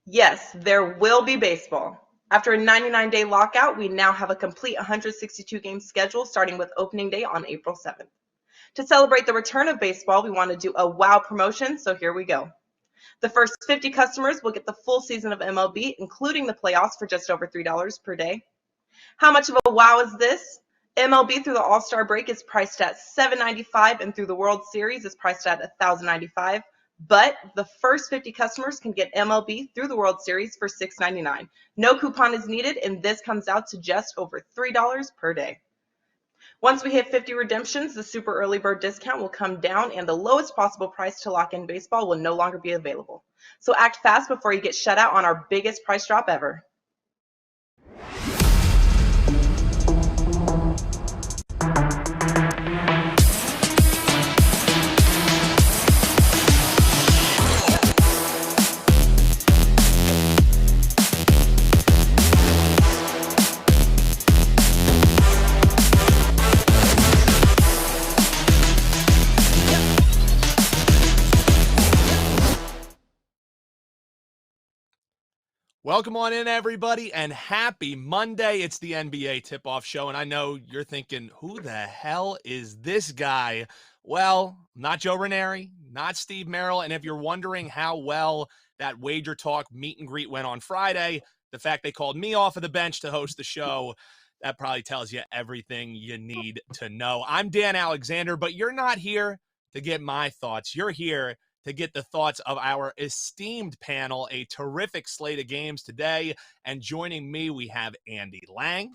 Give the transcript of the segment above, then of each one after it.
Yes, there will be baseball. After a 99-day lockout, we now have a complete 162-game schedule starting with opening day on April 7th. To celebrate the return of baseball, we want to do a wow promotion, so here we go. The first 50 customers will get the full season of MLB, including the playoffs, for just over $3 per day. How much of a wow is this? MLB through the All-Star break is priced at $7.95, and through the World Series is priced at $1,095. But the first 50 customers can get MLB through the World Series for $6.99. No coupon is needed, and this comes out to just over $3 per day. Once we hit 50 redemptions, the super early bird discount will come down, and the lowest possible price to lock in baseball will no longer be available. So act fast before you get shut out on our biggest price drop ever. Welcome on in, everybody, and happy Monday. It's the NBA Tip-Off Show, and I know you're thinking, who the hell is this guy? Well, not Joe Raineri, not Steve Merrill, and if you're wondering how well that WagerTalk meet and greet went on Friday, the fact they called me off of the bench to host the show, that probably tells you everything you need to know. I'm Dan Alexander, but you're not here to get my thoughts. You're here to get the thoughts of our esteemed panel, a terrific slate of games today. And joining me, we have Andy Lang,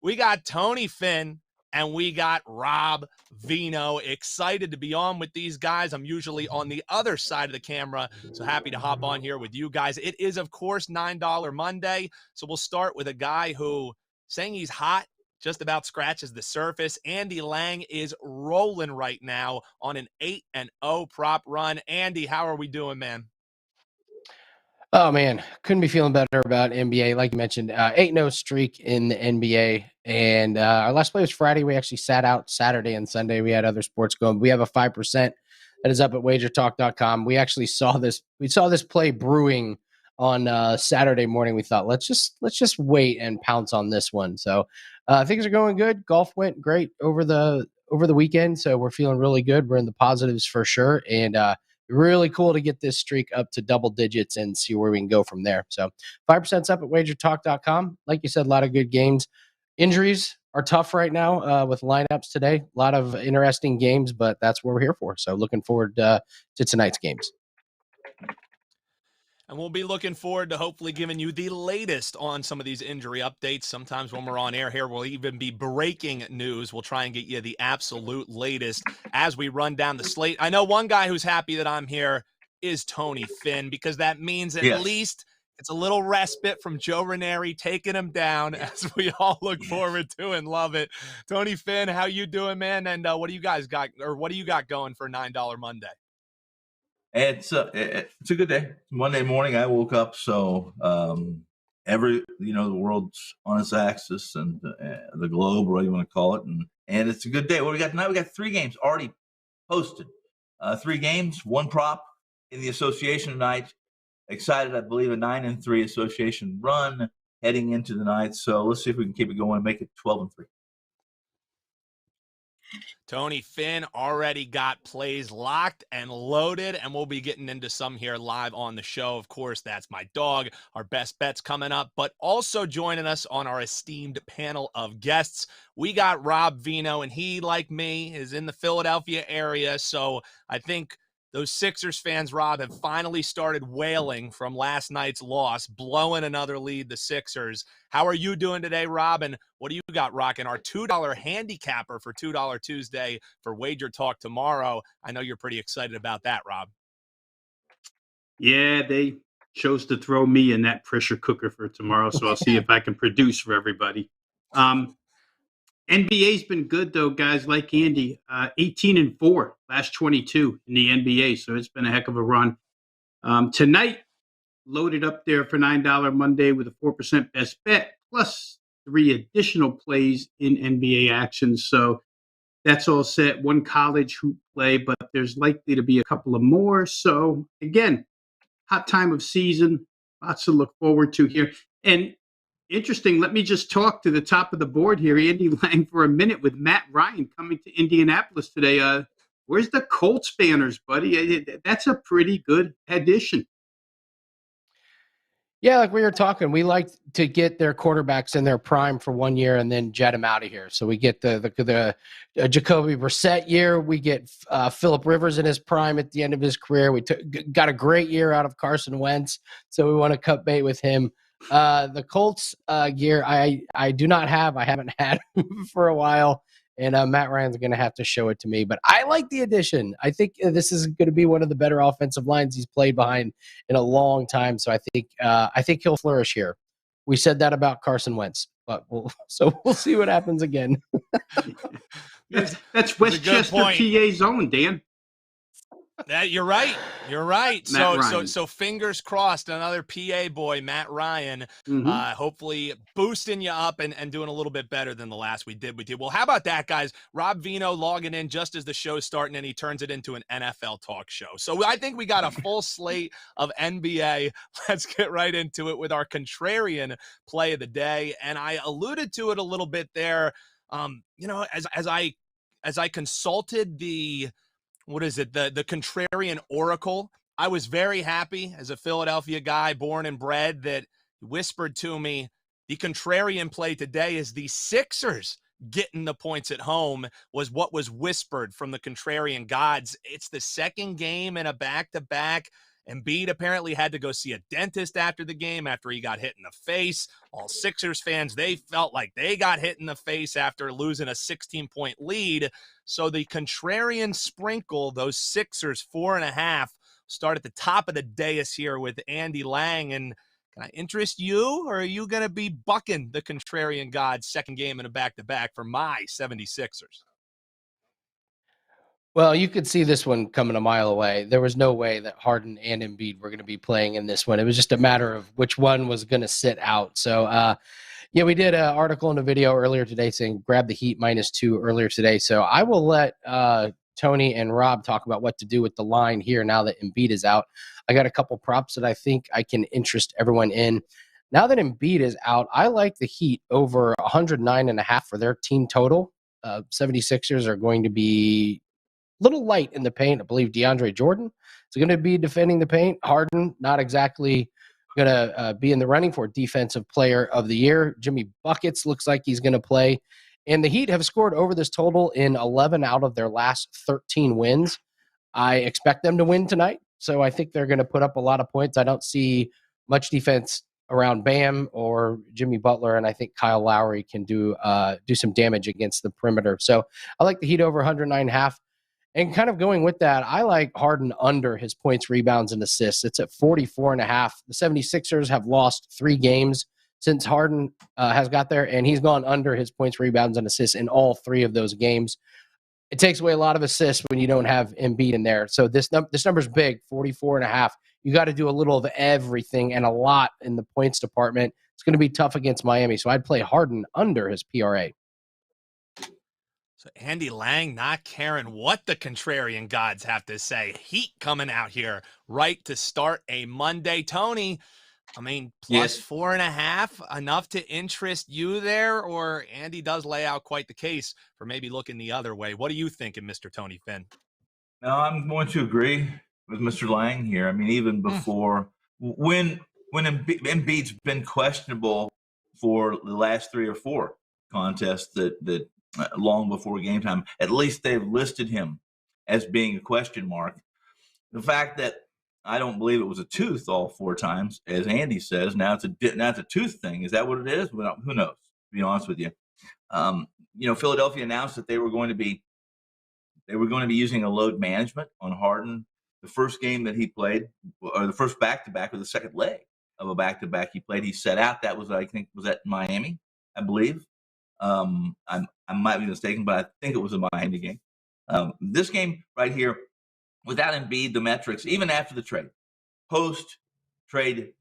we got Tony Finn, and we got Rob Vino. Excited to be on with these guys. I'm usually on the other side of the camera, so happy to hop on here with you guys. It is, of course, $9 Monday, so we'll start with a guy who, saying he's hot, just about scratches the surface. Andy Lang is rolling right now on an 8-0 prop run. Andy, how are we doing, man? Oh, man, couldn't be feeling better about NBA. Like you mentioned, 8-0 streak in the NBA. And our last play was Friday. We actually sat out Saturday and Sunday. We had other sports going. We have a 5% that is up at WagerTalk.com. We actually saw this. We saw this play brewing on Saturday morning. We thought, let's just wait and pounce on this one. So things are going good. Golf went great over the weekend, so we're feeling really good. We're in the positives for sure, and really cool to get this streak up to double digits and see where we can go from there. So 5% up at WagerTalk.com. Like you said, a lot of good games. Injuries are tough right now with lineups today. A lot of interesting games, but that's what we're here for. So looking forward to tonight's games. And we'll be looking forward to hopefully giving you the latest on some of these injury updates. Sometimes when we're on air here, we'll even be breaking news. We'll try and get you the absolute latest as we run down the slate. I know one guy who's happy that I'm here is Tony Finn, because that means at least it's a little respite from Joe Raineri taking him down, as we all look forward to and love it. Tony Finn, how you doing, man? And what do you guys got, or what do you got going for $9 Monday? It's a good day. Monday morning, I woke up, so the world's on its axis, and the globe, whatever you want to call it, and it's a good day. What we got tonight? We got 3 games already posted. 3 games, 1 prop in the association tonight. Excited, I believe, a 9-3 association run heading into the night. So let's see if we can keep it going and make it 12-3. Tony Finn already got plays locked and loaded, and we'll be getting into some here live on the show. Of course, that's My Dawg, our best bets coming up, but also joining us on our esteemed panel of guests, we got Rob Vino, and he, like me, is in the Philadelphia area, so I think those Sixers fans, Rob, have finally started wailing from last night's loss, blowing another lead, the Sixers. How are you doing today, Rob? And what do you got rocking? Our $2 handicapper for $2 Tuesday for Wager Talk tomorrow. I know you're pretty excited about that, Rob. Yeah, they chose to throw me in that pressure cooker for tomorrow, so I'll see if I can produce for everybody. NBA's been good, though, guys, like Andy. 18-4, last 22 in the NBA, so it's been a heck of a run. Tonight, loaded up there for $9 Monday with a 4% best bet, plus 3 additional plays in NBA action. So that's all set. 1 college hoop play, but there's likely to be a couple of more. So, again, hot time of season. Lots to look forward to here. And interesting, let me just talk to the top of the board here, Andy Lang, for a minute with Matt Ryan coming to Indianapolis today. Where's the Colts banners, buddy? That's a pretty good addition. Yeah, like we were talking, we like to get their quarterbacks in their prime for 1 year and then jet them out of here. So we get the Jacoby Brissett year. We get Phillip Rivers in his prime at the end of his career. We got a great year out of Carson Wentz, so we want to cut bait with him. The Colts gear, I do not have. I haven't had for a while. And Matt Ryan's going to have to show it to me. But I like the addition. I think this is going to be one of the better offensive lines he's played behind in a long time. So I think he'll flourish here. We said that about Carson Wentz, but we'll see what happens again. That's Westchester, PA's own, Dan. You're right. You're right. Matt So fingers crossed. Another PA boy, Matt Ryan, hopefully boosting you up and doing a little bit better than the last we did. Well, how about that, guys? Rob Vino logging in just as the show's starting, and he turns it into an NFL talk show. So I think we got a full slate of NBA. Let's get right into it with our contrarian play of the day. And I alluded to it a little bit there. As I consulted the contrarian oracle, I was very happy as a Philadelphia guy born and bred that whispered to me the contrarian play today is the Sixers getting the points at home was what was whispered from the contrarian gods. It's the second game in a back-to-back. Embiid apparently had to go see a dentist after the game after he got hit in the face. All Sixers fans, they felt like they got hit in the face after losing a 16-point lead. So the contrarian sprinkle, those Sixers 4.5, start at the top of the dais here with Andy Lang. And can I interest you, or are you going to be bucking the contrarian gods second game in a back-to-back for my 76ers? Well, you could see this one coming a mile away. There was no way that Harden and Embiid were going to be playing in this one. It was just a matter of which one was going to sit out. So, we did an article and a video earlier today saying grab the Heat -2 earlier today. So I will let Tony and Rob talk about what to do with the line here now that Embiid is out. I got a couple props that I think I can interest everyone in. Now that Embiid is out, I like the Heat over 109.5 for their team total. 76ers are going to be little light in the paint. I believe DeAndre Jordan is going to be defending the paint. Harden, not exactly going to be in the running for Defensive Player of the Year. Jimmy Buckets looks like he's going to play. And the Heat have scored over this total in 11 out of their last 13 wins. I expect them to win tonight, so I think they're going to put up a lot of points. I don't see much defense around Bam or Jimmy Butler, and I think Kyle Lowry can do some damage against the perimeter. So I like the Heat over 109.5. And kind of going with that, I like Harden under his points, rebounds, and assists. It's at 44.5. The 76ers have lost 3 games since Harden has got there, and he's gone under his points, rebounds, and assists in all 3 of those games. It takes away a lot of assists when you don't have Embiid in there. So this number's big, 44.5. You got to do a little of everything and a lot in the points department. It's going to be tough against Miami, so I'd play Harden under his PRA. So Andy Lang not caring what the contrarian gods have to say. Heat coming out here right to start a Monday. Tony, I mean, plus 4.5, enough to interest you there? Or Andy does lay out quite the case for maybe looking the other way. What are you thinking, Mr. Tony Finn? No, I'm going to agree with Mr. Lang here. I mean, even before, when Embiid's been questionable for the last 3 or 4 contests that long before game time, at least they've listed him as being a question mark. The fact that I don't believe it was a tooth all 4 times, as Andy says, now it's a tooth thing. Is that what it is? Well, who knows, to be honest with you. Philadelphia announced that they were going to be using a load management on Harden. The first game that he played, or the first back-to-back, or the second leg of a back-to-back he played, he set out. That was, I think, was at Miami, I believe. I might be mistaken, but I think it was a Miami game. This game right here, without Embiid, the metrics, even after the trade, post-trade,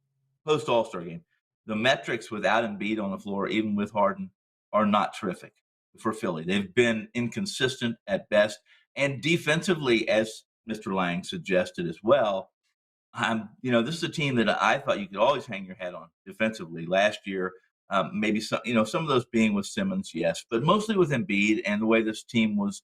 post-All-Star game, the metrics without Embiid on the floor, even with Harden, are not terrific for Philly. They've been inconsistent at best. And defensively, as Mr. Lang suggested as well, this is a team that I thought you could always hang your hat on defensively. Last year, maybe some of those being with Simmons, yes, but mostly with Embiid and the way this team was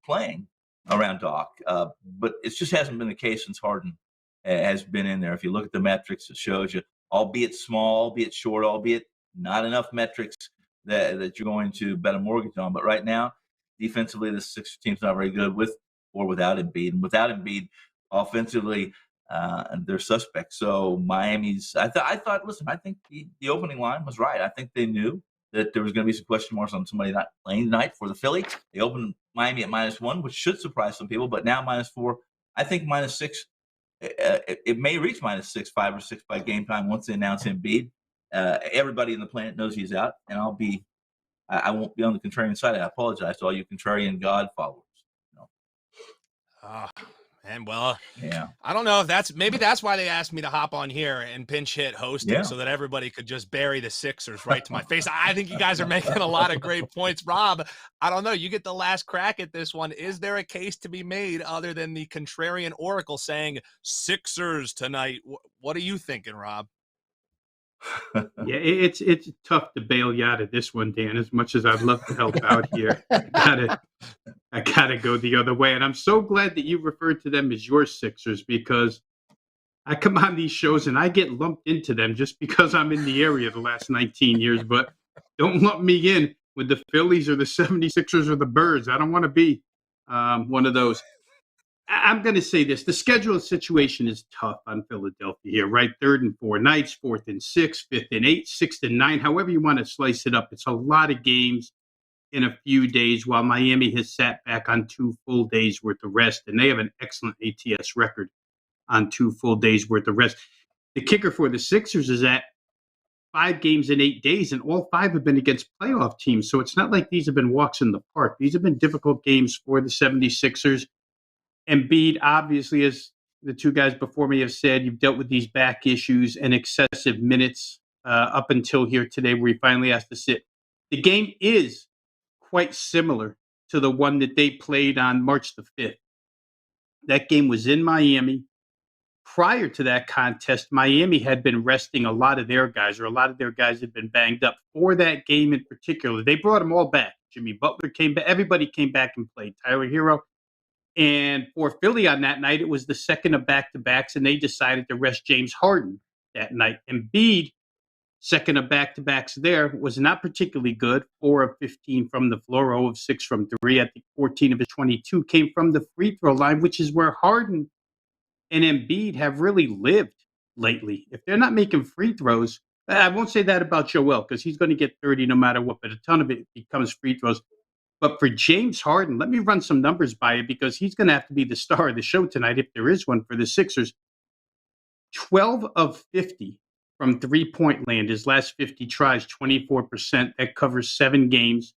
playing around Doc. But it just hasn't been the case since Harden has been in there. If you look at the metrics, it shows you, albeit small, albeit short, albeit not enough metrics that you're going to bet a mortgage on. But right now, defensively, the Sixers team's not very good with or without Embiid. And without Embiid, offensively, and they're suspects. So Miami's, I thought, listen, I think the opening line was right. I think they knew that there was going to be some question marks on somebody not playing tonight for the Philly. They opened Miami at -1, which should surprise some people, but now -4. I think -6. It may reach -6, 5 or 6 by game time once they announce Embiid. Everybody in the planet knows he's out, and I won't be on the contrarian side. I apologize to all you contrarian God followers. And well, yeah, I don't know if maybe that's why they asked me to hop on here and pinch hit hosting so that everybody could just bury the Sixers right to my face. I think you guys are making a lot of great points. Rob, I don't know. You get the last crack at this one. Is there a case to be made other than the contrarian oracle saying Sixers tonight? What are you thinking, Rob? Yeah, it's tough to bail you out of this one, Dan. As much as I'd love to help out here, I gotta go the other way. And I'm so glad that you referred to them as your Sixers, because I come on these shows and I get lumped into them just because I'm in the area the last 19 years. But don't lump me in with the Phillies or the 76ers or the Birds. I don't want to be one of those. I'm going to say this. The schedule situation is tough on Philadelphia here, right? 3rd and 4 nights, 4th and 6, 5th and 8, 6th and 9, however you want to slice it up. It's a lot of games in a few days, while Miami has sat back on 2 full days worth of rest, and they have an excellent ATS record on 2 full days worth of rest. The kicker for the Sixers is that 5 games in 8 days, and all 5 have been against playoff teams. So it's not like these have been walks in the park. These have been difficult games for the 76ers. Embiid, obviously, as the 2 guys before me have said, you've dealt with these back issues and excessive minutes up until here today, where he finally has to sit. The game is quite similar to the one that they played on March the 5th. That game was in Miami. Prior to that contest, Miami had been resting a lot of their guys, or a lot of their guys had been banged up for that game in particular. They brought them all back. Jimmy Butler came back. Everybody came back and played. Tyler Hero. And for Philly on that night, it was the second of back-to-backs, and they decided to rest James Harden that night. Embiid, second of back-to-backs there, was not particularly good. 4 of 15 from the floor, 0 of 6 from 3. I think 14 of his 22 came from the free throw line, which is where Harden and Embiid have really lived lately. If they're not making free throws, I won't say that about Joel, because he's going to get 30 no matter what, but a ton of it becomes free throws. But for James Harden, let me run some numbers by you, because he's going to have to be the star of the show tonight if there is one for the Sixers. 12 of 50 from three-point land. His last 50 tries, 24%. That covers 7 games.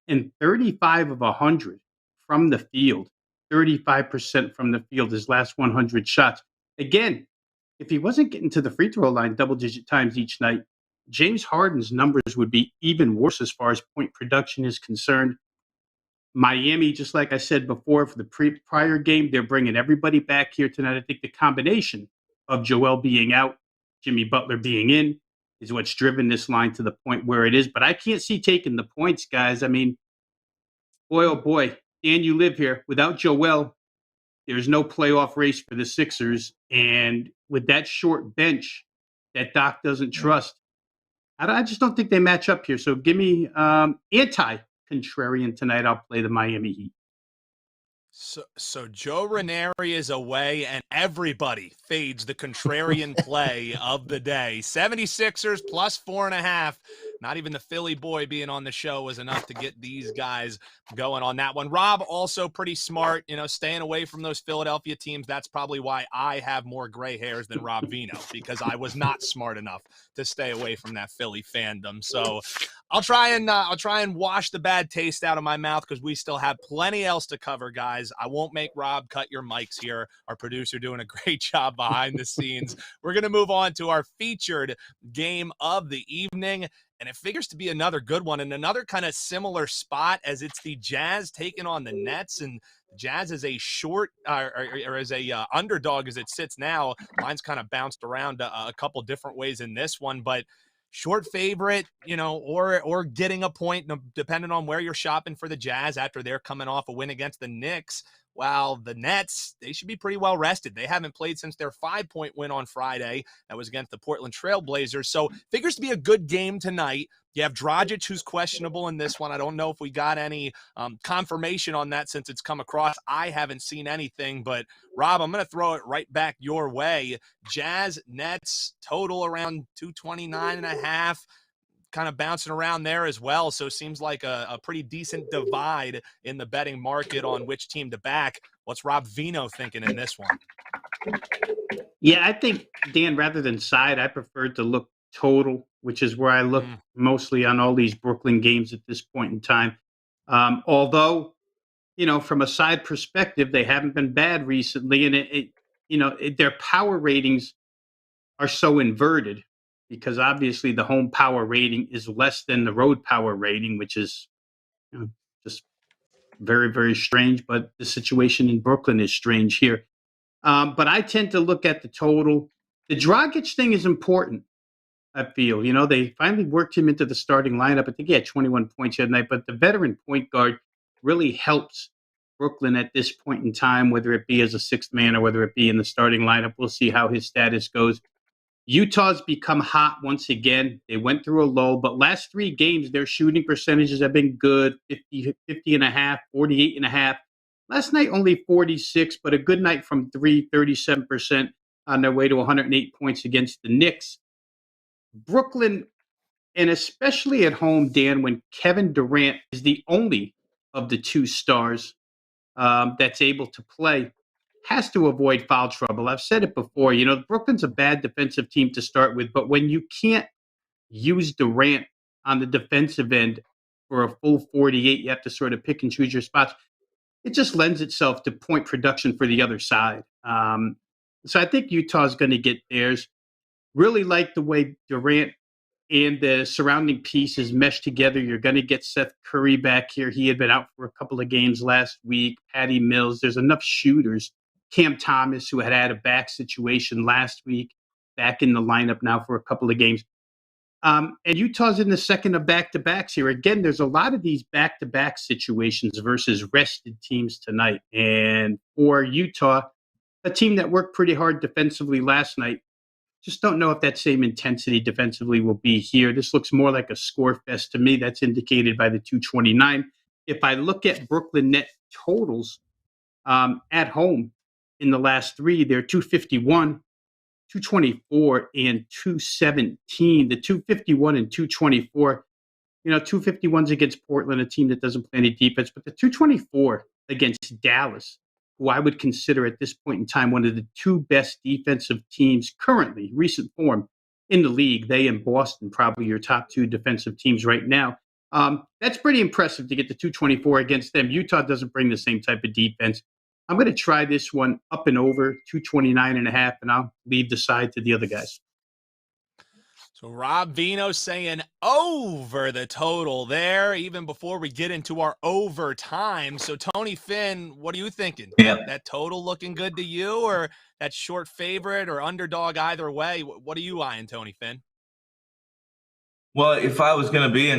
And 35 of 100 from the field. 35% from the field, his last 100 shots. Again, if he wasn't getting to the free throw line double-digit times each night, James Harden's numbers would be even worse as far as point production is concerned. Miami, just like I said before, for the prior game, they're bringing everybody back here tonight. I think the combination of Joel being out, Jimmy Butler being in, is what's driven this line to the point where it is. But I can't see taking the points, guys. I mean, boy, oh boy, Dan, you live here. Without Joel, there's no playoff race for the Sixers. And with that short bench that Doc doesn't trust, I just don't think they match up here. So give me anti-contrarian tonight. I'll play the Miami Heat. So Joe Raineri is away, and everybody fades the contrarian play of the day. 76ers plus 4.5. Not even the Philly boy being on the show was enough to get these guys going on that one. Rob, also pretty smart, staying away from those Philadelphia teams. That's probably why I have more gray hairs than Rob Vino, because I was not smart enough to stay away from that Philly fandom. So I'll try and wash the bad taste out of my mouth because we still have plenty else to cover, guys. I won't make Rob cut your mics here. Our producer doing a great job behind the scenes. We're going to move on to our featured game of the evening, and it figures to be another good one and another kind of similar spot as it's the Jazz taking on the Nets, and the Jazz is a short or as a underdog as it sits now. Line's kind of bounced around a couple different ways in this one, but short favorite, or getting a point, depending on where you're shopping for the Jazz after they're coming off a win against the Knicks. While the Nets, they should be pretty well rested. They haven't played since their 5-point win on Friday. That was against the Portland Trail Blazers. So figures to be a good game tonight. You have Dragic, who's questionable in this one. I don't know if we got any confirmation on that since it's come across. I haven't seen anything, but Rob, I'm going to throw it right back your way. Jazz, Nets, total around 229.5. Kind of bouncing around there as well. So seems like a pretty decent divide in the betting market on which team to back. What's Rob Vino thinking in this one? Yeah, I think, Dan, rather than side, I prefer to look total, which is where I look mostly on all these Brooklyn games at this point in time. Although, from a side perspective, they haven't been bad recently. And their power ratings are so inverted, because obviously the home power rating is less than the road power rating, which is just very, very strange. But the situation in Brooklyn is strange here. But I tend to look at the total. The Dragic thing is important, I feel. They finally worked him into the starting lineup. I think he had 21 points the other night. But the veteran point guard really helps Brooklyn at this point in time, whether it be as a sixth man or whether it be in the starting lineup. We'll see how his status goes. Utah's become hot once again. They went through a lull, but last 3 games, their shooting percentages have been good, 50 and a half, 48 and a half. Last night, only 46, but a good night from 3, 37% on their way to 108 points against the Knicks. Brooklyn, and especially at home, Dan, when Kevin Durant is the only of the 2 stars that's able to play, has to avoid foul trouble. I've said it before, Brooklyn's a bad defensive team to start with, but when you can't use Durant on the defensive end for a full 48, you have to sort of pick and choose your spots. It just lends itself to point production for the other side. So I think Utah's going to get theirs. Really like the way Durant and the surrounding pieces mesh together. You're going to get Seth Curry back here. He had been out for a couple of games last week. Patty Mills. There's enough shooters. Cam Thomas, who had a back situation last week, back in the lineup now for a couple of games. And Utah's in the second of back-to-backs here. Again, there's a lot of these back-to-back situations versus rested teams tonight. And for Utah, a team that worked pretty hard defensively last night, just don't know if that same intensity defensively will be here. This looks more like a score fest to me. That's indicated by the 229. If I look at Brooklyn net totals at home, in the last 3, they're 251, 224, and 217. The 251 and 224, 251's against Portland, a team that doesn't play any defense, but the 224 against Dallas, who I would consider at this point in time one of the 2 best defensive teams currently, recent form, in the league. They and Boston, probably your top 2 defensive teams right now. That's pretty impressive to get the 224 against them. Utah doesn't bring the same type of defense. I'm going to try this one up and over 229.5, and I'll leave the side to the other guys. So Rob Vino saying over the total there, even before we get into our overtime. So Tony Finn, what are you thinking? Yeah. That total looking good to you, or that short favorite or underdog either way? What are you eyeing, Tony Finn? Well, if I was going to be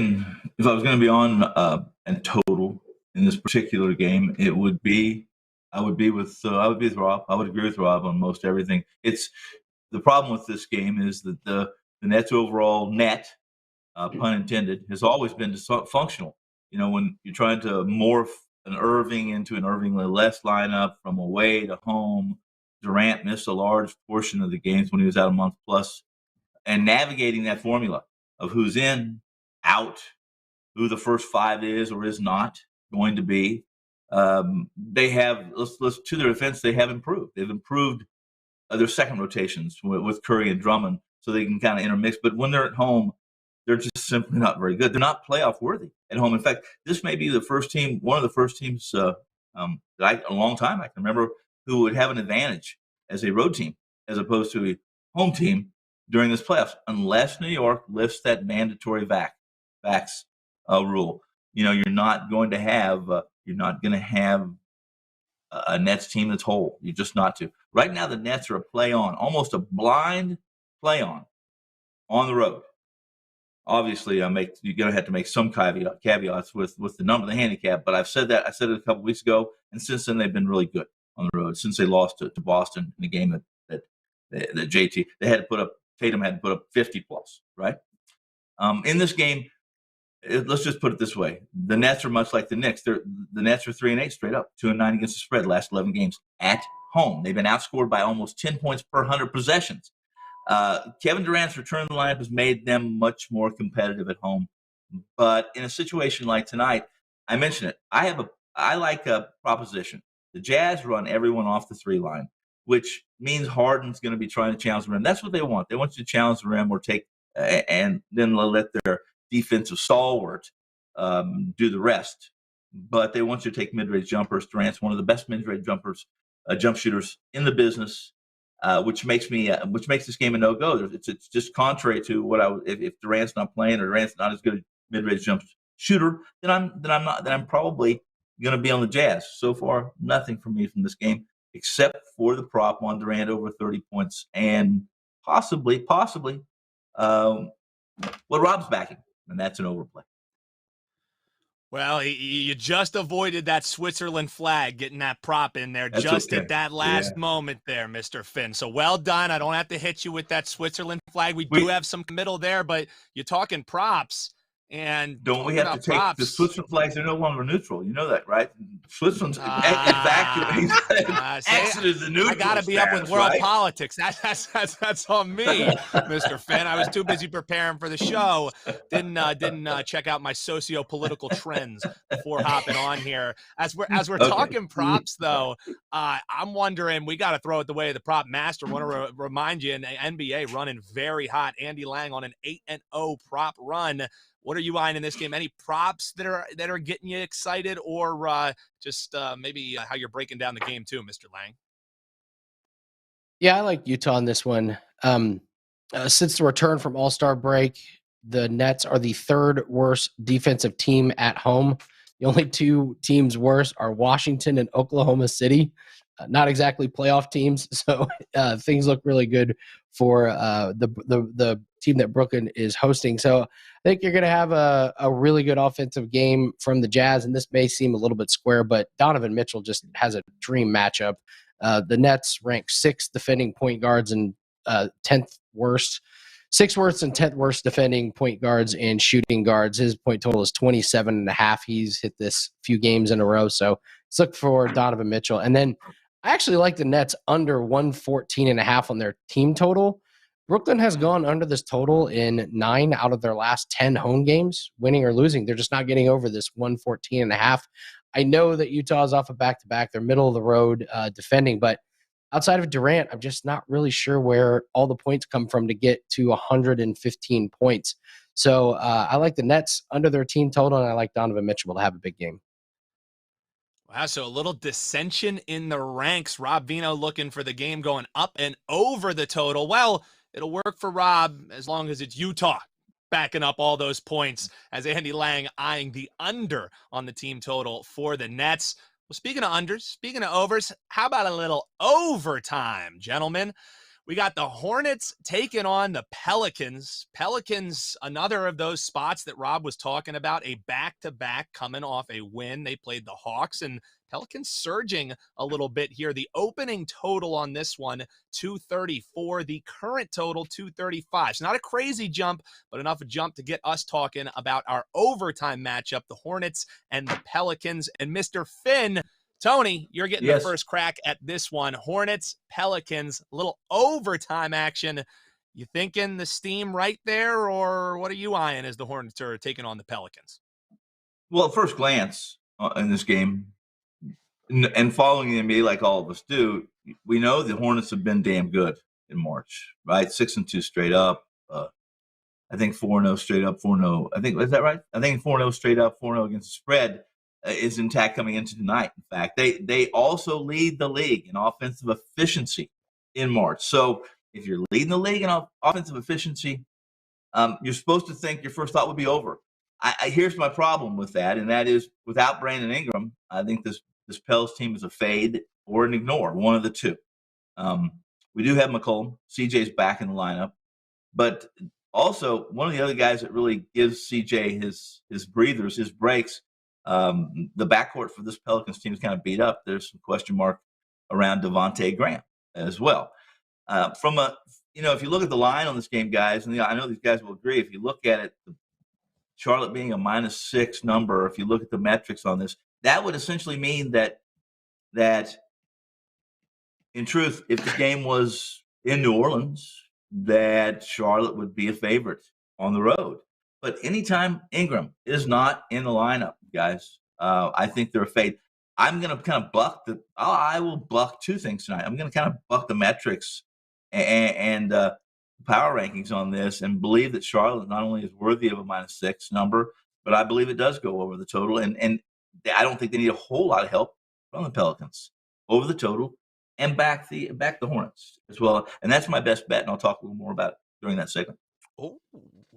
on a total in this particular game, I would be with Rob. I would agree with Rob on most everything. It's the problem with this game is that the Nets overall net, pun intended, has always been dysfunctional. When you're trying to morph an Irving into an Irving-less lineup from away to home, Durant missed a large portion of the games when he was out a month plus, and navigating that formula of who's in, out, who the first 5 is or is not going to be. They have, let's to their defense, they have improved. They've improved their second rotations with Curry and Drummond, so they can kind of intermix. But when they're at home, They're just simply not very good. They're not playoff worthy at home. In fact, this may be the first team, one of the first teams that a long time I can remember, who would have an advantage as a road team as opposed to a home team during this playoffs, unless New York lifts that mandatory vax rule. You're not going to have a Nets team that's whole. You're just not to. Right now, the Nets are a play on, almost a blind play on the road. Obviously, you're going to have to make some caveats with the number, the handicap. But I said it a couple weeks ago, and since then they've been really good on the road. Since they lost to Boston in a game that JT Tatum had to put up 50 plus, right? In this game, let's just put it this way: the Nets are much like the Knicks. The Nets are 3-8 straight up, 2-9 against the spread last 11 games at home. They've been outscored by almost 10 points per 100 possessions. Kevin Durant's return to the lineup has made them much more competitive at home. But in a situation like tonight, I mentioned it. I like a proposition. The Jazz run everyone off the 3 line, which means Harden's going to be trying to challenge the rim. That's what they want. They want you to challenge the rim or take, and then let their defensive stalwart do the rest. But they want you to take mid-range jumpers. Durant's one of the best mid-range jump shooters in the business. Which makes this game a no-go. It's just contrary to what if Durant's not playing or Durant's not as good a mid-range jump shooter, then I'm probably going to be on the Jazz. So far, nothing from me from this game except for the prop on Durant over 30 points and possibly what Rob's backing, and that's an overplay. Well, you just avoided that Switzerland flag, getting that prop in there That's just okay. at that last moment there, Mr. Finn. So well done. I don't have to hit you with that Switzerland flag. We do have some middle there, but you're talking props. And don't we have to take props, the Switzerland flags? They're no longer neutral. You know that, right? Switzerland's exited the neutral. I got to be up with world politics. That's on me, Mr. Finn. I was too busy preparing for the show. Didn't check out my socio-political trends before hopping on here. As we're talking props, though, I'm wondering, we got to throw it the way of the prop master. Want to remind you, in the NBA running very hot. Andy Lang on an 8-0 prop run. What are you eyeing in this game? Any props that are getting you excited, or just maybe how you're breaking down the game too, Mr. Lang? Yeah, I like Utah in this one. Since the return from All-Star break, the Nets are the 3rd worst defensive team at home. The only 2 teams worse are Washington and Oklahoma City. Not exactly playoff teams, so things look really good for the team that Brooklyn is hosting. So I think you're going to have a really good offensive game from the Jazz, and this may seem a little bit square, but Donovan Mitchell just has a dream matchup. The Nets rank 6th defending point guards and 10th worst. 6th worst and 10th worst defending point guards and shooting guards. His point total is 27.5. He's hit this few games in a row. So let's look for Donovan Mitchell. And then I actually like the Nets under 114.5 on their team total. Brooklyn has gone under this total in 9 out of their last 10 home games, winning or losing. They're just not getting over this 114.5. I know that Utah is off a back-to-back. They're middle of the road defending, but outside of Durant, I'm just not really sure where all the points come from to get to 115 points. So I like the Nets under their team total, and I like Donovan Mitchell to have a big game. Wow, so a little dissension in the ranks. Rob Vino looking for the game going up and over the total. Well, it'll work for Rob as long as it's Utah backing up all those points, as Andy Lang eyeing the under on the team total for the Nets. Well, speaking of unders, speaking of overs, how about a little overtime, gentlemen? We got the Hornets taking on the Pelicans. Pelicans, another of those spots that Rob was talking about, a back-to-back coming off a win. They played the Hawks, and Pelicans surging a little bit here. The opening total on this one, 234. The current total, 235. It's not a crazy jump, but enough a jump to get us talking about our overtime matchup, the Hornets and the Pelicans. And Mr. Finn, Tony, you're getting the first crack at this one. Hornets, Pelicans, a little overtime action. You thinking the steam right there, or what are you eyeing as the Hornets are taking on the Pelicans? Well, at first glance in this game, and following the NBA like all of us do, we know the Hornets have been damn good in March, right? 6-2 straight up. I think 4-0 straight up, 4-0. I think, is that right? I think 4-0 straight up, 4-0 against the spread is intact coming into tonight. In fact, they also lead the league in offensive efficiency in March. So if you're leading the league in offensive efficiency, you're supposed to think your first thought would be over. Here's my problem with that, and that is without Brandon Ingram, I think this Pels team is a fade or an ignore, one of the two. We do have McCollum. CJ's back in the lineup. But also, one of the other guys that really gives CJ his breathers, his breaks, the backcourt for this Pelicans team is kind of beat up. There's some question mark around Devontae Graham as well. If you look at the line on this game, guys, and I know these guys will agree, if you look at it, Charlotte being a -6 number, if you look at the metrics on this, that would essentially mean that in truth, if the game was in New Orleans, that Charlotte would be a favorite on the road. But anytime Ingram is not in the lineup, guys, I think they're a fade. I'm going to kind of I will buck two things tonight. I'm going to kind of buck the metrics and power rankings on this and believe that Charlotte not only is worthy of a -6 number, but I believe it does go over the total. And I don't think they need a whole lot of help from the Pelicans over the total and back the Hornets as well. And that's my best bet, and I'll talk a little more about it during that segment. Oh,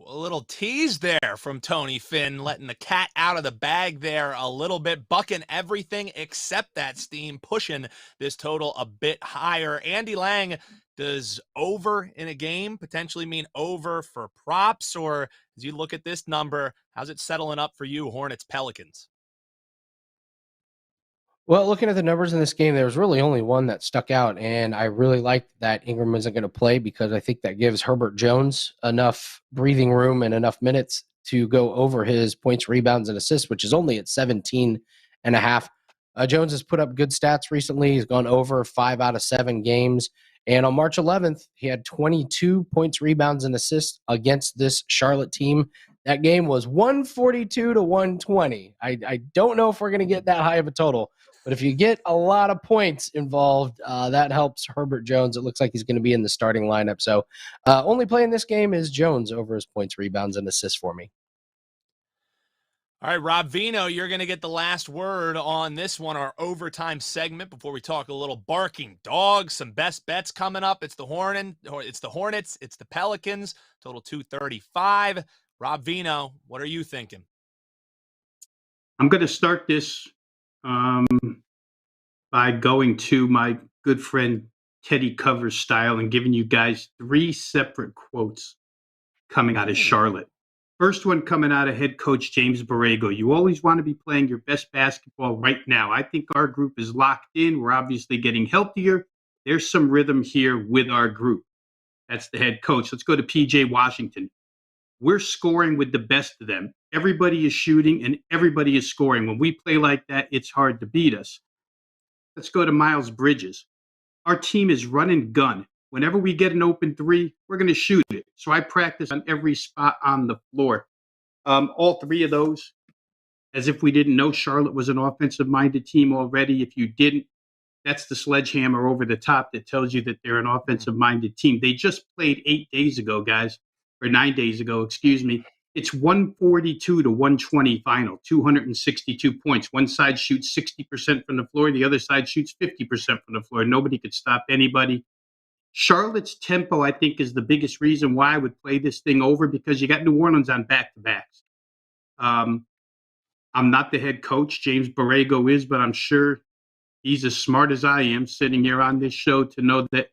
a little tease there from Tony Finn, letting the cat out of the bag there a little bit, bucking everything except that steam, pushing this total a bit higher. Andy Lang, does over in a game potentially mean over for props? Or as you look at this number, how's it settling up for you, Hornets Pelicans? Well, looking at the numbers in this game, there was really only one that stuck out, and I really liked that Ingram isn't going to play because I think that gives Herbert Jones enough breathing room and enough minutes to go over his points, rebounds, and assists, which is only at 17 and a half. Jones has put up good stats recently. He's gone over 5 out of 7 games. And on March 11th, he had 22 points, rebounds, and assists against this Charlotte team. That game was 142 to 120. I don't know if we're going to get that high of a total, but if you get a lot of points involved, that helps Herbert Jones. It looks like he's going to be in the starting lineup. So only playing this game is Jones over his points, rebounds, and assists for me. All right, Rob Vino, you're going to get the last word on this one, our overtime segment, before we talk a little barking dogs, some best bets coming up. It's the Hornets, it's the Pelicans, total 235. Rob Vino, what are you thinking? I'm going to start this by going to my good friend Teddy Covers style and giving you guys 3 separate quotes coming out of Charlotte. First one coming out of head coach James Borrego. You always want to be playing your best basketball right now. I think our group is locked in. We're obviously getting healthier. There's some rhythm here with our group. That's the head coach. Let's go to PJ Washington. We're scoring with the best of them. Everybody is shooting and everybody is scoring. When we play like that, it's hard to beat us. Let's go to Miles Bridges. Our team is run and gun. Whenever we get an open 3, we're going to shoot it. So I practice on every spot on the floor. All 3 of those, as if we didn't know Charlotte was an offensive-minded team already. If you didn't, that's the sledgehammer over the top that tells you that they're an offensive-minded team. They just played 8 days ago, guys, or 9 days ago, excuse me. It's 142 to 120 final, 262 points. One side shoots 60% from the floor. The other side shoots 50% from the floor. Nobody could stop anybody. Charlotte's tempo, I think, is the biggest reason why I would play this thing over, because you got New Orleans on back-to-backs. I'm not the head coach. James Borrego is, but I'm sure he's as smart as I am sitting here on this show to know that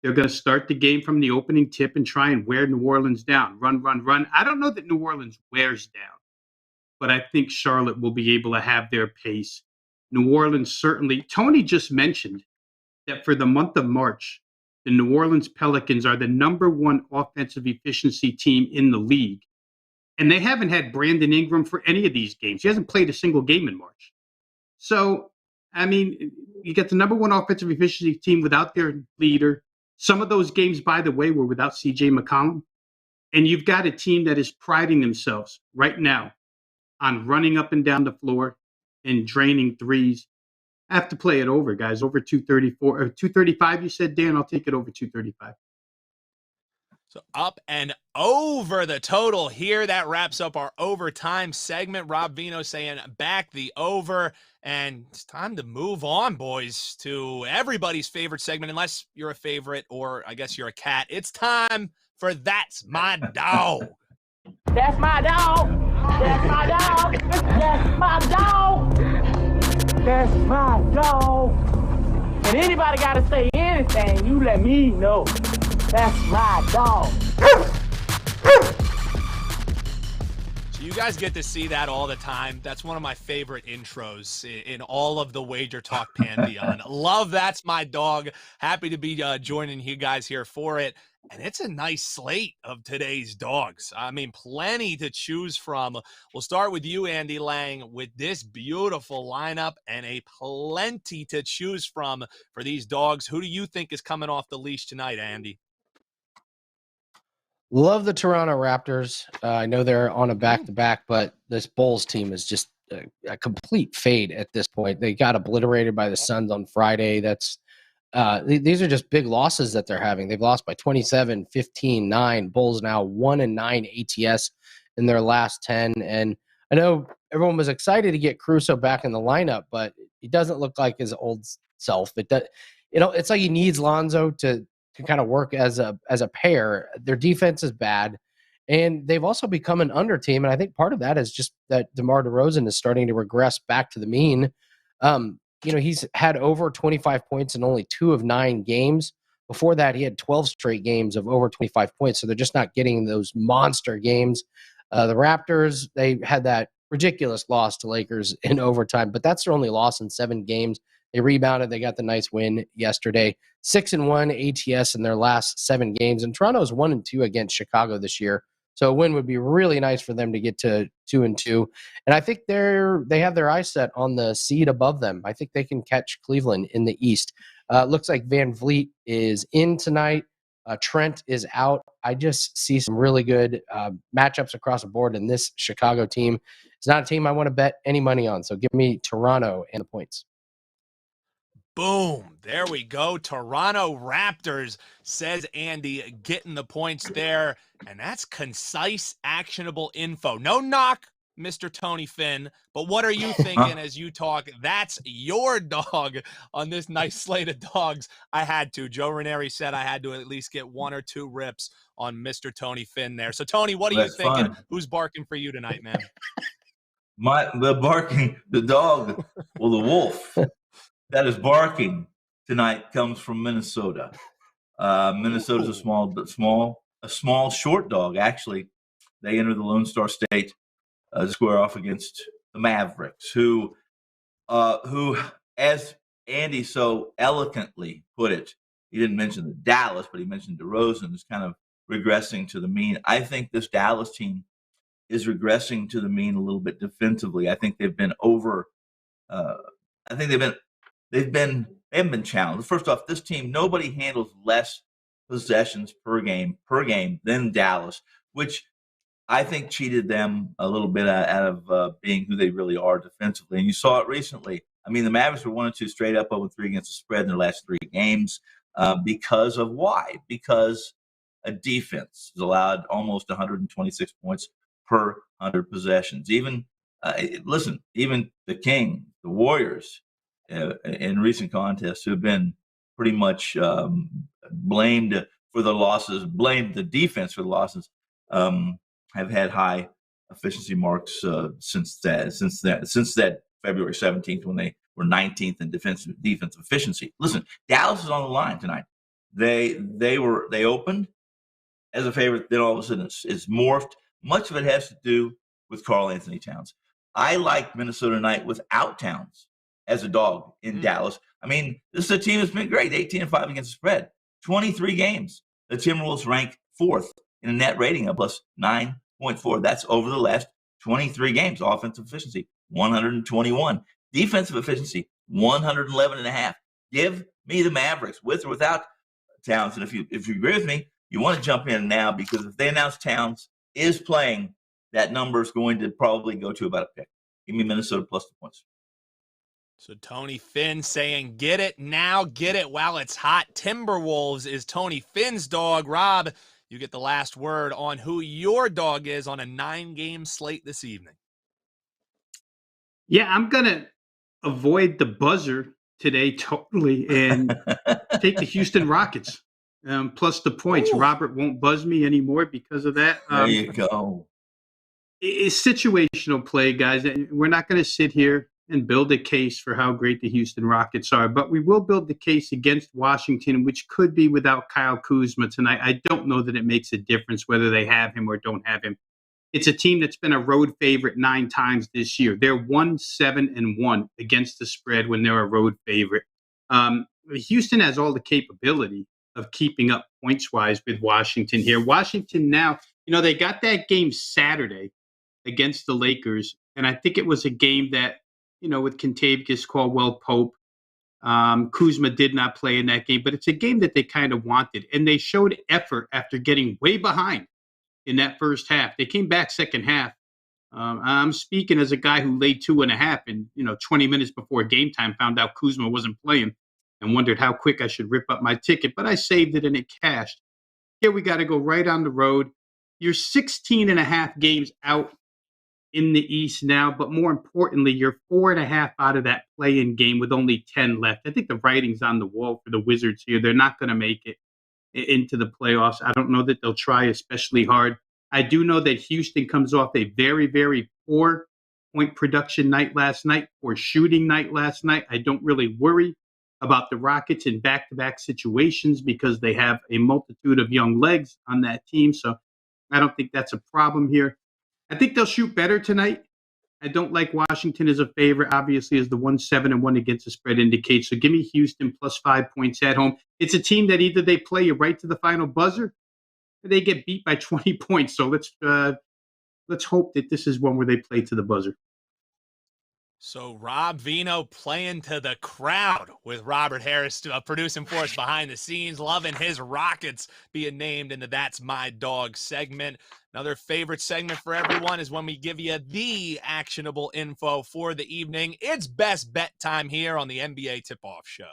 they're going to start the game from the opening tip and try and wear New Orleans down. Run, run, run. I don't know that New Orleans wears down, but I think Charlotte will be able to have their pace. New Orleans certainly. Tony just mentioned that for the month of March, the New Orleans Pelicans are the #1 offensive efficiency team in the league. And they haven't had Brandon Ingram for any of these games. He hasn't played a single game in March. So, I mean, you get the #1 offensive efficiency team without their leader. Some of those games, by the way, were without CJ McCollum. And you've got a team that is priding themselves right now on running up and down the floor and draining threes. I have to play it over, guys. Over 234 or 235, you said, Dan. I'll take it over 235. So up and over the total here. That wraps up our overtime segment. Rob Vino saying back the over. And it's time to move on, boys, to everybody's favorite segment, unless you're a favorite or I guess you're a cat. It's time for That's My Dawg. That's my dog. That's my dog. That's my dog. That's my dog. And anybody got to say anything, you let me know. That's my dog. So you guys get to see that all the time. That's one of my favorite intros in all of the WagerTalk pantheon. Love That's My Dawg. Happy to be joining you guys here for it. And it's a nice slate of today's dogs. I mean, plenty to choose from. We'll start with you, Andy Lang, with this beautiful lineup and a plenty to choose from for these dogs. Who do you think is coming off the leash tonight, Andy? Love the Toronto Raptors. I know they're on a back-to-back, but this Bulls team is just a complete fade at this point. They got obliterated by the Suns on Friday. These are just big losses that they're having. They've lost by 27, 15, 9. Bulls now 1-9 ATS in their last 10. And I know everyone was excited to get Caruso back in the lineup, but he doesn't look like his old self. It's like he needs Lonzo to kind of work as a pair. Their defense is bad, and they've also become an under team. And I think part of that is just that DeMar DeRozan is starting to regress back to the mean. He's had over 25 points in only 2 of 9 games. Before that, he had 12 straight games of over 25 points. So they're just not getting those monster games. The Raptors, they had that ridiculous loss to Lakers in overtime, but that's their only loss in 7 games. They rebounded. They got the nice win yesterday. 6-1 ATS in their last 7 games. And Toronto's 1-2 against Chicago this year. So a win would be really nice for them to get to 2-2. And I think they have their eyes set on the seed above them. I think they can catch Cleveland in the East. Looks like Van Vliet is in tonight. Trent is out. I just see some really good matchups across the board. And this Chicago team is not a team I want to bet any money on. So give me Toronto and the points. Boom. There we go. Toronto Raptors, says Andy, getting the points there. And that's concise, actionable info. No knock, Mr. Tony Finn. But what are you thinking as you talk? That's your dog on this nice slate of dogs. I had to. Joe Raineri said I had to at least get 1 or 2 rips on Mr. Tony Finn there. So, Tony, what are you thinking? Fine. Who's barking for you tonight, man? The dog, well, the wolf that is barking tonight comes from Minnesota. Minnesota's a small short dog. Actually, they enter the Lone Star State to square off against the Mavericks, who, as Andy so eloquently put it, he didn't mention the Dallas, but he mentioned DeRozan is kind of regressing to the mean. I think this Dallas team is regressing to the mean a little bit defensively. I think they've been they haven't been challenged. First off, this team, nobody handles less possessions per game than Dallas, which I think cheated them a little bit out of being who they really are defensively. And you saw it recently. I mean, the Mavericks were 1-2 straight up 0-3 against the spread in their last 3 games. Because of why? Because a defense has allowed almost 126 points per 100 possessions. Even the King, the Warriors, in recent contests, who have been pretty much blamed for the losses, blamed the defense for the losses, have had high efficiency marks since that February 17th, when they were 19th in defensive efficiency. Listen, Dallas is on the line tonight. They opened as a favorite, then all of a sudden it's morphed. Much of it has to do with Karl Anthony Towns. I like Minnesota tonight without Towns as a dog in Dallas. I mean, this is a team that's been great, 18-5 against the spread. 23 games. The Timberwolves rank 4th in a net rating of plus 9.4. That's over the last 23 games. Offensive efficiency, 121. Defensive efficiency, 111.5. Give me the Mavericks with or without Towns. And if you agree with me, you want to jump in now, because if they announce Towns is playing, that number is going to probably go to about a pick. Give me Minnesota plus the points. So Tony Finn saying, get it now, get it while it's hot. Timberwolves is Tony Finn's dog. Rob, you get the last word on who your dog is on a 9-game slate this evening. Yeah, I'm going to avoid the buzzer today totally and take the Houston Rockets plus the points. Ooh. Robert won't buzz me anymore because of that. There you go. It's situational play, guys. We're not going to sit here and build a case for how great the Houston Rockets are, but we will build the case against Washington, which could be without Kyle Kuzma tonight. I don't know that it makes a difference whether they have him or don't have him. It's a team that's been a road favorite 9 times this year. They're 1-7-1 against the spread when they're a road favorite. Houston has all the capability of keeping up points-wise with Washington here. Washington now, they got that game Saturday against the Lakers, and I think it was a game that, with Kentavious Caldwell-Pope, Kuzma did not play in that game, but it's a game that they kind of wanted, and they showed effort after getting way behind in that first half. They came back second half. I'm speaking as a guy who laid 2.5 and 20 minutes before game time found out Kuzma wasn't playing and wondered how quick I should rip up my ticket, but I saved it and it cashed. Here we got to go right on the road. You're 16.5 games out in the East now, but more importantly, you're 4.5 out of that play-in game with only 10 left. I think the writing's on the wall for the Wizards here. They're not going to make it into the playoffs. I don't know that they'll try especially hard. I do know that Houston comes off a very, very poor point production night last night, or shooting night last night. I don't really worry about the Rockets in back-to-back situations because they have a multitude of young legs on that team. So I don't think that's a problem here. I think they'll shoot better tonight. I don't like Washington as a favorite, obviously, as the 1-7-1 against the spread indicates. So give me Houston plus 5 points at home. It's a team that either they play you right to the final buzzer or they get beat by 20 points. So let's hope that this is one where they play to the buzzer. So Rob Vino playing to the crowd with Robert Harris producing for us behind the scenes, loving his Rockets being named into That's My Dog segment. Another favorite segment for everyone is when we give you the actionable info for the evening. It's best bet time here on the NBA Tip-Off Show.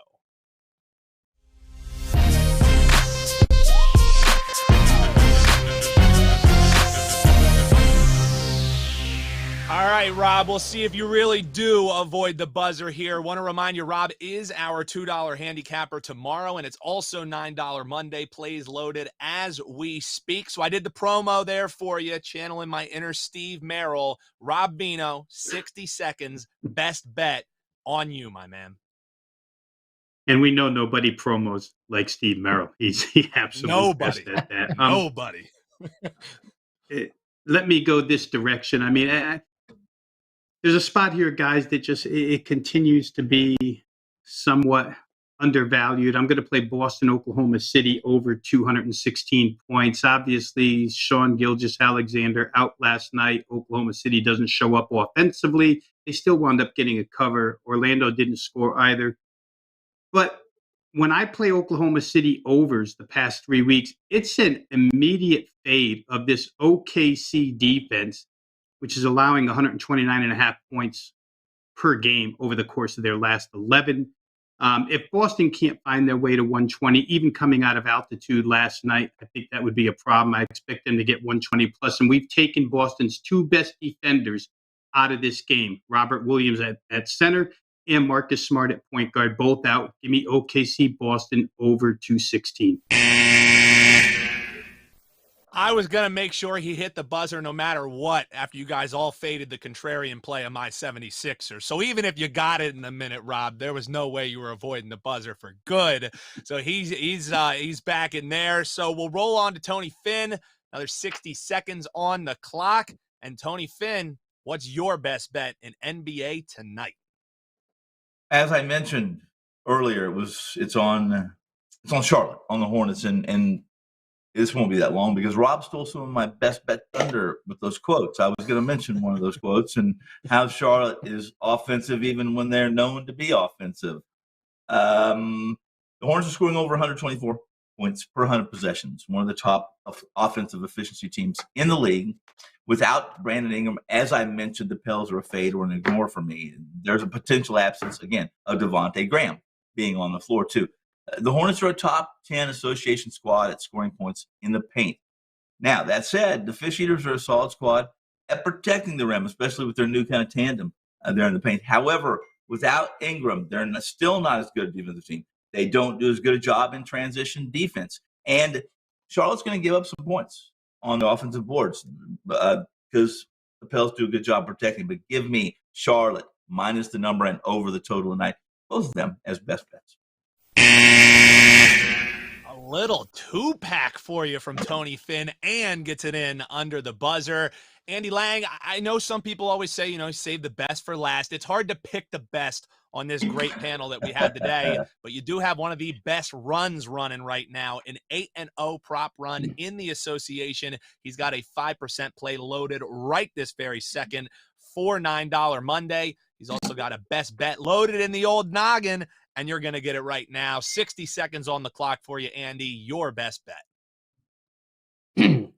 All right, Rob, we'll see if you really do avoid the buzzer here. Want to remind you, Rob is our $2 handicapper tomorrow, and it's also $9 Monday. Plays loaded as we speak. So I did the promo there for you, channeling my inner Steve Merrill. Rob Vino, 60 seconds, best bet on you, my man. And we know nobody promos like Steve Merrill. He absolutely best at that. Nobody. Let me go this direction. I mean, there's a spot here, guys, that just it continues to be somewhat undervalued. I'm going to play Boston, Oklahoma City over 216 points. Obviously, Sean Gilgeous-Alexander out last night. Oklahoma City doesn't show up offensively. They still wound up getting a cover. Orlando didn't score either. But when I play Oklahoma City overs the past 3 weeks, it's an immediate fade of this OKC defense, which is allowing 129.5 points per game over the course of their last 11. If Boston can't find their way to 120, even coming out of altitude last night, I think that would be a problem. I expect them to get 120 plus. And we've taken Boston's 2 best defenders out of this game. Robert Williams at center and Marcus Smart at point guard, both out. Give me OKC Boston over 216. I was going to make sure he hit the buzzer no matter what after you guys all faded the contrarian play of my 76ers. So even if you got it in a minute, Rob, there was no way you were avoiding the buzzer for good. So he's back in there. So we'll roll on to Tony Finn. Another 60 seconds on the clock. And Tony Finn, what's your best bet in NBA tonight? As I mentioned earlier, it's on Charlotte, on the Hornets, and this won't be that long because Rob stole some of my best bet thunder with those quotes. I was going to mention one of those quotes and how Charlotte is offensive even when they're known to be offensive. The Hornets are scoring over 124 points per 100 possessions, one of the top offensive efficiency teams in the league. Without Brandon Ingram, as I mentioned, the Pels are a fade or an ignore for me. There's a potential absence, again, of Devontae Graham being on the floor too. The Hornets are a top 10 association squad at scoring points in the paint. Now, that said, the Fish Eaters are a solid squad at protecting the rim, especially with their new kind of tandem there in the paint. However, without Ingram, they're still not as good a defensive team. They don't do as good a job in transition defense. And Charlotte's going to give up some points on the offensive boards because the Pels do a good job protecting. But give me Charlotte minus the number and over the total tonight. Both of them as best bets. A little two-pack for you from Tony Finn and gets it in under the buzzer. Andy Lang, I know some people always say, save the best for last. It's hard to pick the best on this great panel that we had today, but you do have one of the best runs running right now, an 8-0 prop run in the association. He's got a 5% play loaded right this very second for $9 Monday. He's also got a best bet loaded in the old noggin, and you're going to get it right now. 60 seconds on the clock for you, Andy. Your best bet.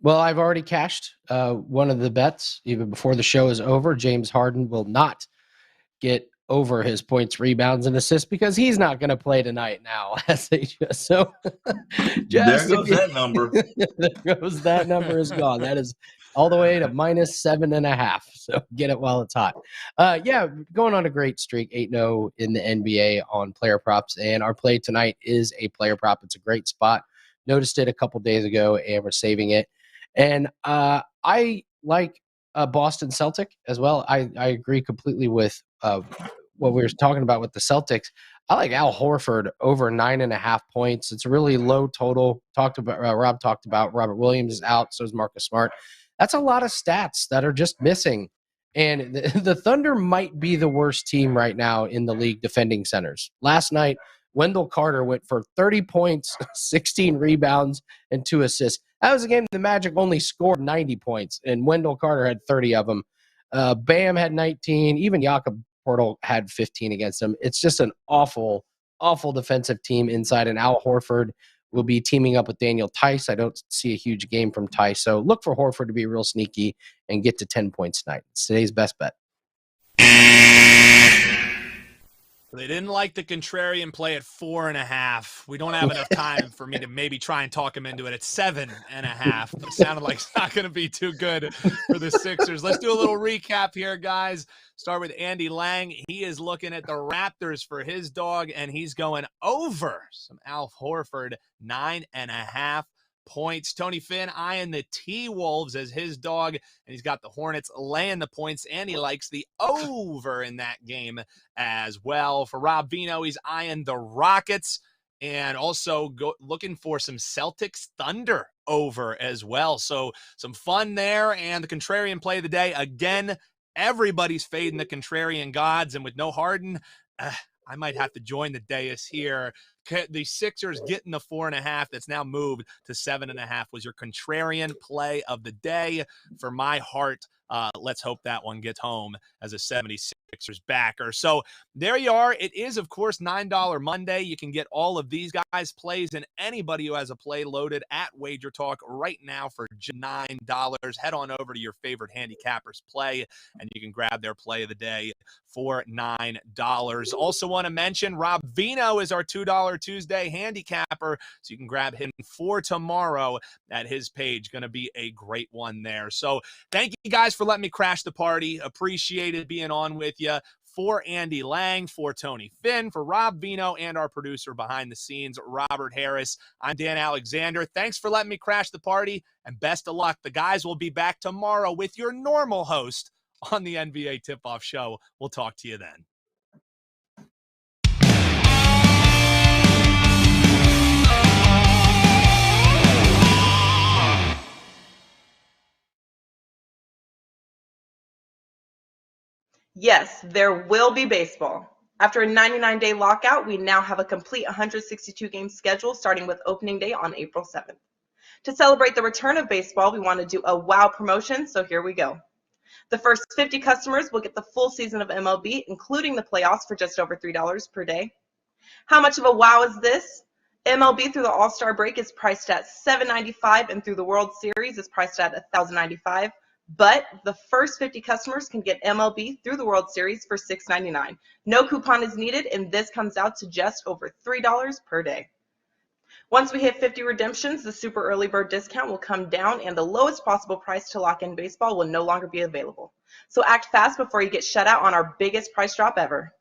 Well, I've already cashed one of the bets even before the show is over. James Harden will not get over his points, rebounds, and assists because he's not going to play tonight now. So there goes that number. There goes that number is gone. That is all the way to minus 7.5. So get it while it's hot. Going on a great streak, 8-0 in the NBA on player props, and our play tonight is a player prop. It's a great spot. Noticed it a couple days ago, and we're saving it. And I like Boston Celtic as well. I agree completely with what we were talking about with the Celtics. I like Al Horford over 9.5 points. It's a really low total. Rob talked about Robert Williams is out, so is Marcus Smart. That's a lot of stats that are just missing. And the Thunder might be the worst team right now in the league defending centers. Last night, Wendell Carter went for 30 points, 16 rebounds, and 2 assists. That was a game the Magic only scored 90 points, and Wendell Carter had 30 of them. Bam had 19. Even Jakob Poeltl had 15 against him. It's just an awful, awful defensive team inside, and Al Horford will be teaming up with Daniel Tice. I don't see a huge game from Tice, so look for Horford to be real sneaky and get to 10 points tonight. It's today's best bet. They didn't like the contrarian play at 4.5. We don't have enough time for me to maybe try and talk him into it at 7.5. It sounded like it's not going to be too good for the Sixers. Let's do a little recap here, guys. Start with Andy Lang. He is looking at the Raptors for his dog, and he's going over some Al Horford, 9.5 points. Tony Finn eyeing the T-Wolves as his dog, and he's got the Hornets laying the points, and he likes the over in that game as well. For Rob Vino, he's eyeing the Rockets and also looking for some Celtics Thunder over as well. So some fun there, and the contrarian play of the day. Again, everybody's fading the contrarian gods, and with no Harden, I might have to join the dais here. The Sixers getting the 4.5 that's now moved to 7.5 was your contrarian play of the day. For my heart, let's hope that one gets home as a 76ers backer. So there you are. It is, of course, $9 Monday. You can get all of these guys' plays and anybody who has a play loaded at WagerTalk right now for $9. Head on over to your favorite handicappers play, and you can grab their play of the day for $9. Also want to mention Rob Vino is our $2 Tuesday handicapper, so you can grab him for tomorrow at his page. Going to be a great one there. So thank you guys for letting me crash the party. Appreciated being on with you. For Andy Lang, for Tony Finn, for Rob Vino, and our producer behind the scenes, Robert Harris, I'm Dan Alexander. Thanks for letting me crash the party, and best of luck. The guys will be back tomorrow with your normal host on the NBA Tip-Off Show. We'll talk to you then. Yes, there will be baseball. After a 99-day lockout, we now have a complete 162-game schedule starting with opening day on April 7th. To celebrate the return of baseball, we want to do a wow promotion, so here we go. The first 50 customers will get the full season of MLB, including the playoffs, for just over $3 per day. How much of a wow is this? MLB through the All-Star break is priced at $7.95, and through the World Series is priced at $1,095. But the first 50 customers can get MLB through the World Series for $6.99. No coupon is needed, and this comes out to just over $3 per day. Once we hit 50 redemptions, the super early bird discount will come down and the lowest possible price to lock in baseball will no longer be available. So act fast before you get shut out on our biggest price drop ever.